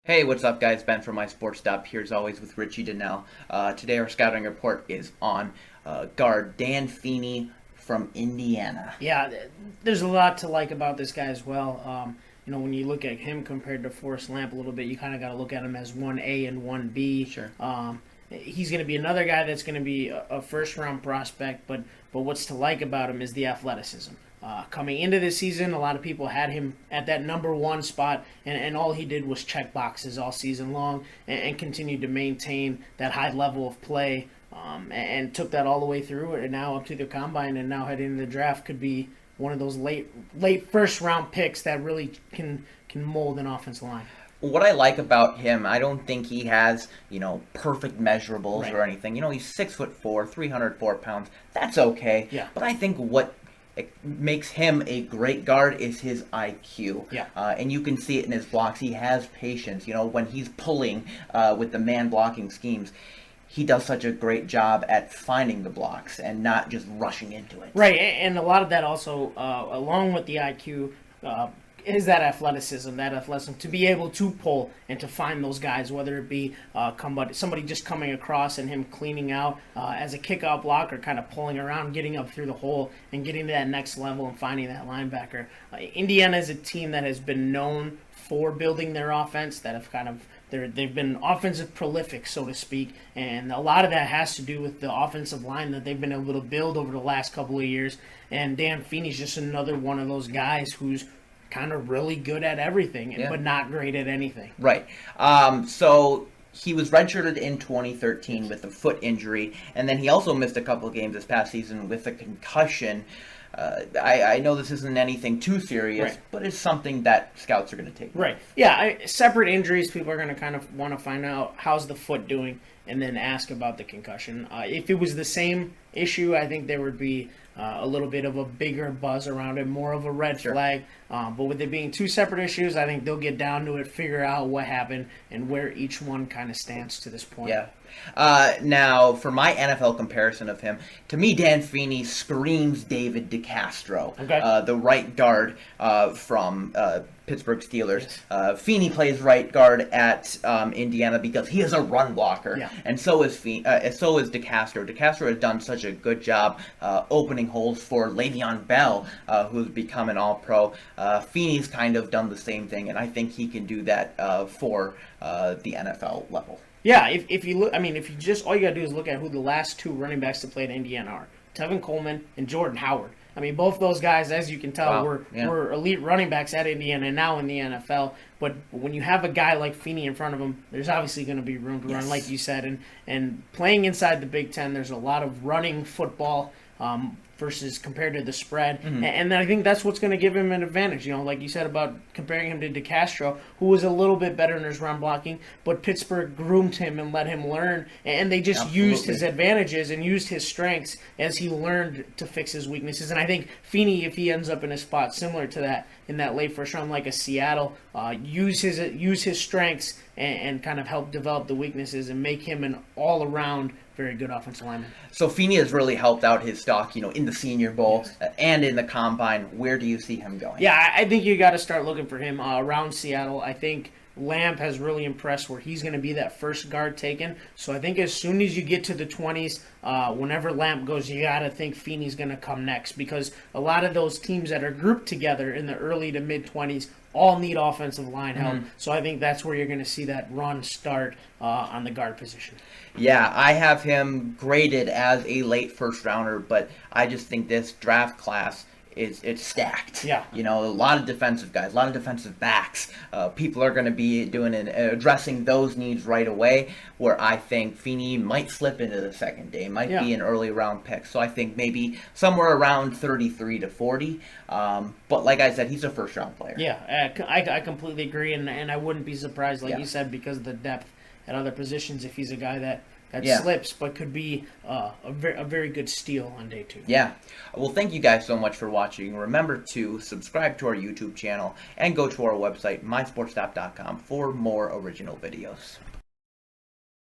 Hey, what's up, guys? Ben from My Sports Stop here, as always, with Richie Donnell. Today, our scouting report is on guard Dan Feeney from Indiana. Yeah, there's a lot to like about this guy as well. When you look at him compared to Forrest Lamp a little bit, you kind of got to look at him as 1A and 1B. Sure. He's going to be another guy that's going to be a first round prospect, but what's to like about him is the athleticism. Coming into this season, a lot of people had him at that number one spot, and all he did was check boxes all season long and continued to maintain that high level of play. And took that all the way through, and now up to the combine, and now heading into the draft could be one of those late first round picks that really can mold an offensive line. What I like about him, I don't think he has, perfect measurables Right. or anything. He's 6'4", 304 pounds. That's okay. Yeah. But I think what makes him a great guard is his IQ. Yeah. And you can see it in his blocks. He has patience. When he's pulling with the man blocking schemes, he does such a great job at finding the blocks and not just rushing into it. Right, and a lot of that also, along with the IQ, is that athleticism to be able to pull and to find those guys, whether it be somebody just coming across and him cleaning out as a kickout block, or kind of pulling around, getting up through the hole and getting to that next level and finding that linebacker. Indiana is a team that has been known for building their offense, that have they've been offensive prolific, so to speak, and a lot of that has to do with the offensive line that they've been able to build over the last couple of years. And Dan Feeney's just another one of those guys who's kind of really good at everything, but not great at anything. Right. So he was redshirted in 2013 with a foot injury, and then he also missed a couple of games this past season with a concussion. I know this isn't anything too serious, Right. but it's something that scouts are going to take. Right. Yeah, separate injuries, people are going to kind of want to find out how's the foot doing and then ask about the concussion. If it was the same issue, I think there would be a little bit of a bigger buzz around it, more of a red flag. But with it being two separate issues, I think they'll get down to it, figure out what happened, and where each one kind of stands to this point. Yeah. Now, for my NFL comparison of him, to me, Dan Feeney screams David DeCastro, Okay. the right guard from Pittsburgh Steelers. Feeney plays right guard at Indiana because he is a run blocker, Yeah. and so is DeCastro. DeCastro has done such a good job opening holes for Le'Veon Bell, who's become an All-Pro. Feeney's kind of done the same thing, and I think he can do that for the NFL level. Yeah, if you look, if you just, all you got to do is look at who the last two running backs to play at Indiana are: Tevin Coleman and Jordan Howard. Both those guys, as you can tell, were elite running backs at Indiana and now in the NFL. But when you have a guy like Feeney in front of him, there's obviously going to be room to run, like you said. And playing inside the Big Ten, there's a lot of running football versus compared to the spread. Mm-hmm. And I think that's what's going to give him an advantage. Like you said about comparing him to DeCastro, who was a little bit better in his run blocking, but Pittsburgh groomed him and let him learn. And they just used his advantages and used his strengths as he learned to fix his weaknesses. And I think Feeney, if he ends up in a spot similar to that, in that late first round, like a Seattle, use his strengths and kind of help develop the weaknesses and make him an all-around very good offensive lineman. So Feeney has really helped out his stock, in the Senior Bowl and in the Combine. Where do you see him going? Yeah, I think you got to start looking for him around Seattle. I think Lamp has really impressed where he's going to be that first guard taken. So I think as soon as you get to the 20s, whenever Lamp goes, you got to think Feeney's going to come next, because a lot of those teams that are grouped together in the early to mid-20s all need offensive line help. Mm-hmm. So I think that's where you're going to see that run start on the guard position. Yeah, I have him graded as a late first rounder, but I just think this draft class it's stacked. Yeah. A lot of defensive guys, a lot of defensive backs. People are going to be doing and addressing those needs right away, where I think Feeney might slip into the second day, might be an early round pick. So I think maybe somewhere around 33 to 40. But like I said, he's a first round player. Yeah, I completely agree, and I wouldn't be surprised, like Yeah. you said, because of the depth at other positions, if he's a guy that Yeah. slips, but could be a very good steal on day two. Yeah. Well, thank you guys so much for watching. Remember to subscribe to our YouTube channel and go to our website, mysportstop.com, for more original videos.